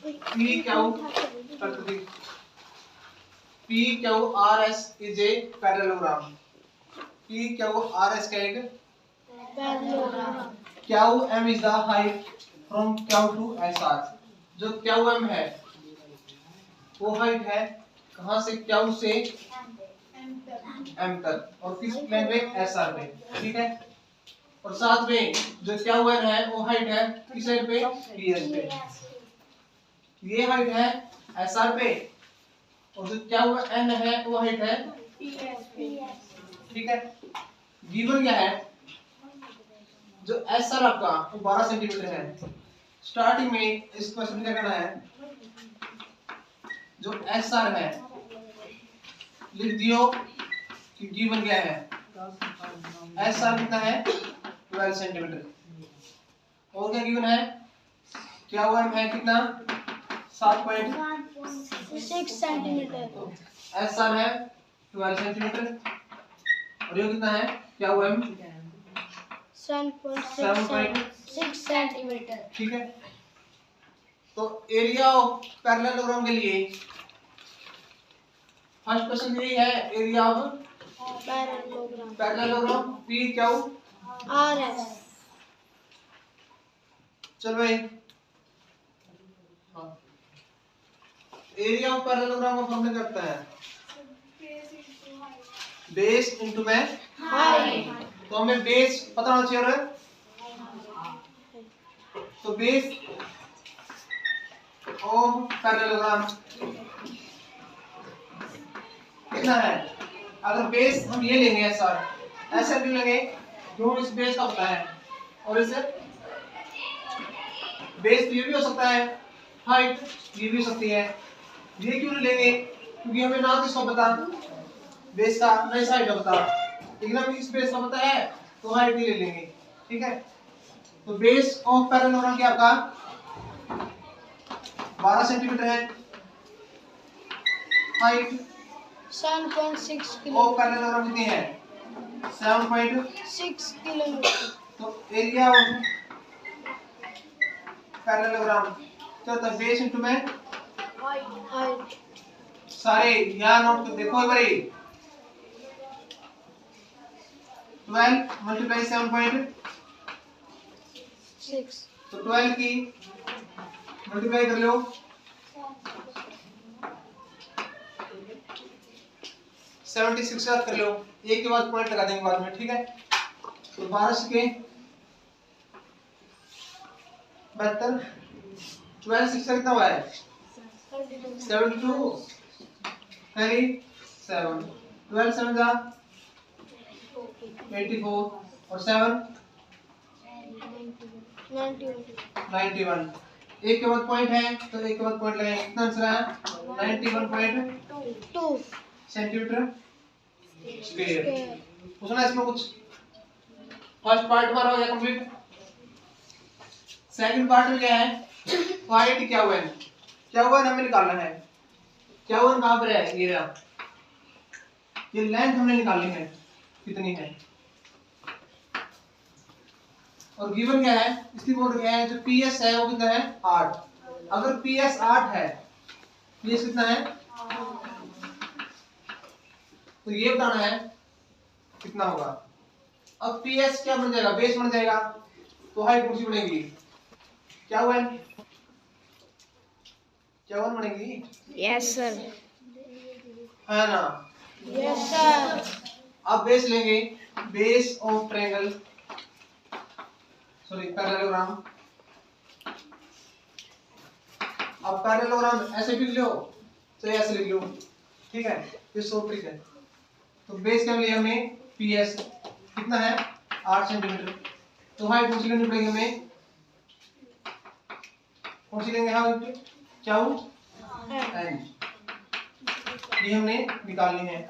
P Q P Q R S is a parallelogram. P Q R S का एक parallelogram. Q M is the height from Q to S R. जो Q M है वो height है कहां से, Q से M तक, और किस प्लेन पे, एस आर पे। ठीक है, और साथ में जो क्यू एन है वो हाइट है किस साइड पे, पी एस पे। ये हाइट है एस आर पे, और जो क्यू एन है वो हाइट है पी एस पे। ठीक है, गिवन क्या है, जो एस आर आपका वो 12 सेंटीमीटर है। स्टार्टिंग में इस क्वेश्चन में क्या करना है, जो एस आर है लिख दियो कि गिवन क्या है, एस आर कितना है 12 सेंटीमीटर, और क्या गिवन है, क्या हुआ है कितना 7.6 सेंटीमीटर। एस आर है 12 सेंटीमीटर, और ये कितना है, क्या हुआ है 7.6 सेंटीमीटर। ठीक है, तो एरिया ऑफ पैरेललोग्राम के लिए फर्स्ट क्वेश्चन यही है, area of parallelogram P Q R S. चल भाई, हाँ, एरिया ऑफ पैरेललोग्राम को फॉर्मूला करता है बेस इनटू में हाइट। तो हमें बेस पता होना चाहिए, तो बेस ऑफ पैरेललोग्राम कितना है, अगर बेस हम ये लेंगे सर, ऐसे भी लेंगे जो इस बेस का होता है, और इसे बेस ये भी हो सकता है, हाइट ये भी हो सकती है। ये क्यों नहीं लेंगे, क्योंकि हमें ना तो इसका पता बेस का, ना इस हाइट का पता, लेकिन हमें इस बेस का पता है तो हाइट ही ले लेंगे। ठीक है, तो बेस ऑफ पैरेललोग्राम क्या आपका 12 सेंटीमीटर है, हाइट 7.6 ऑफ पैरेललोग्राम कितनी है 7.6 किलोमीटर। तो एरिया ऑफ पैरेललोग्राम तो द बेस इनटू में हाइट। सारे यहाँ नोट कर देखो एक बारी, 12 मल्टीप्लाई 7.6, तो 12 की मल्टीप्लाई कर लो 76 का कर लो, एक के बाद पॉइंट लगा देंगे बाद में। ठीक है, तो 12 के 72, 12 6 कितना हुआ है 72, 7, 12 7 जा 84, और 7 91। एक के बाद पॉइंट है तो एक के बाद पॉइंट लगाएंगे, कितना आंसर आया 91.2 सेंटीमीटर स्क्वायर। पूछना इसमें कुछ, फर्स्ट पार्ट हमारा हो गया कंप्लीट। सेकंड पार्ट में क्या है, फाइंड क्या हुआ है, क्या हुआ हमें निकालना है, क्या हुआ कहां पर है, ये रहा, ये लेंथ हमने निकालनी है कितनी है, और गिवन क्या है, इसकी बोर्ड क्या है, जो पीएस है वो कितना है 8। अगर पीएस 8 है, पीएस कितना है, तो ये बताना है कितना होगा। अब पीएस क्या बन जाएगा, बेस बन जाएगा, तो हाइट ऊंची बनेगी, क्या हुआ है, क्या हुआ बनेगी, यस सर। है ना, यस सर। अब बेस लेंगे, base of triangle, sorry parallelogram. अब पैरेललोग्राम ऐसे भी लिख लो तो ऐसे लिख लो, ठीक है, ये शॉर्ट ट्रिक है। तो बेस क्या लिया हमने पीएस कितना है 8 सेंटीमीटर, तो हाइट कौन सी लेनी पड़ेगी हमें, कौन सी लेंगे हाइट, क्या हो एन, ये हमने निकालनी है।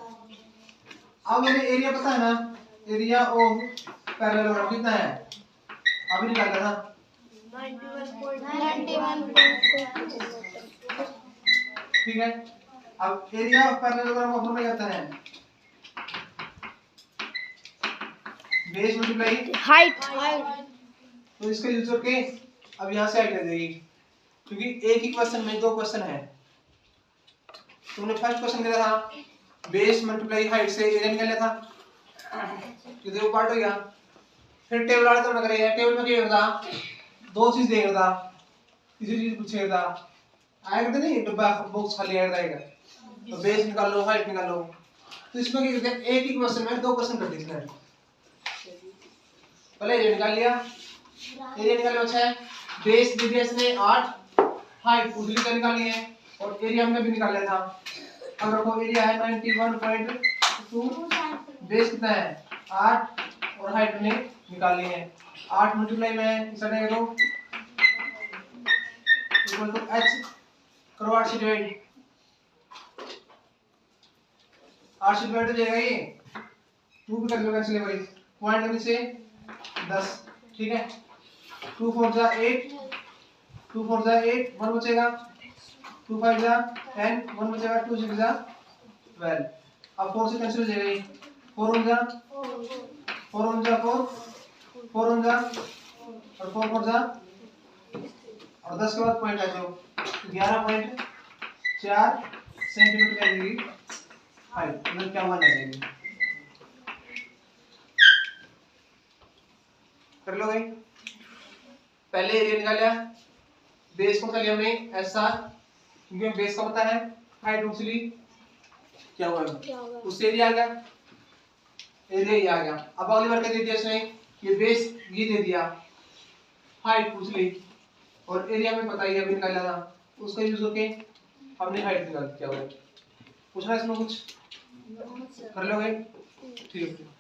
अब हमें एरिया पता है ना, एरिया ऑफ पैरेललोग्राम कितना है, अभी निकाल था 91.2। ठीक है, अब एरिया ऑफ पैरेललोग्राम का फॉर्मूला क्या होता है, बेस मल्टीप्लाई हाइट। तो इसका यूज करके अब यहाँ से हाइट आ जाएगी, क्योंकि एक ही क्वेश्चन में 2 क्वेश्चन है। तुमने फर्स्ट क्वेश्चन किया था बेस मल्टीप्लाई हाइट से एरिया निकाल लिया था, ये देखो पार्ट हो गया। फिर टेबल वाला तो करेगा, टेबल में क्या होता 2 चीज देगा था, तीसरी चीज पूछेगा था, आएगा तो नहीं डब्बा बॉक्स खाली आएगा, तो बेस निकालो हाइट निकालो। तो इसमें क्या करते हैं एक ही क्वेश्चन में 2 क्वेश्चन कर दिए हैं। पहले एरिया निकाल लिया, एरिया निकाल लिया, अच्छा है बेस दे दिया इसने 8, हाइट उसी का निकाली है और एरिया हमने भी निकाल लिया था। अब रखो एरिया है 91.2, बेस कितना है 8 और हाइट हमने निकाली है 8 मल्टीप्लाई में इस साइड करो इक्वल टू h करो 8 से डिवाइड, 8 से डिवाइड हो जाएगा ये 2 भी कर लो कैंसिल भाई, पॉइंट करने से 10, ठीक है 2 4 जा 8, 2 4 जा 8, 1 बचेगा, 2 5 जा 10, 1 बचेगा, 2 6 जा 12। अब 4 से कैंसिल हो जाएगा ये, 4 1 जा 4 1 जा 4, 4 1 जा और 4 4 जा और 10 के बाद पॉइंट आ जाओ 11.4 सेंटीमीटर का डिग्री हाइट, मतलब क्या मान आ जाएगी। कर लो भाई, पहले एरिया निकाला, बेस को निकाला हमने SR, क्योंकि बेस का पता है, हाइट उछली क्या हुआ उससे एरिया आ गया, एरिया ये आ गया। अब अगली बार क्या दे दिया इसने, ये बेस ये दे दिया, हाइट उछली और एरिया में पता ही अभी निकाला था, उसका यूज होके हमने हाइट निकाल दिया। पूछना इसमें कुछ कर लो भाई, ठीक है।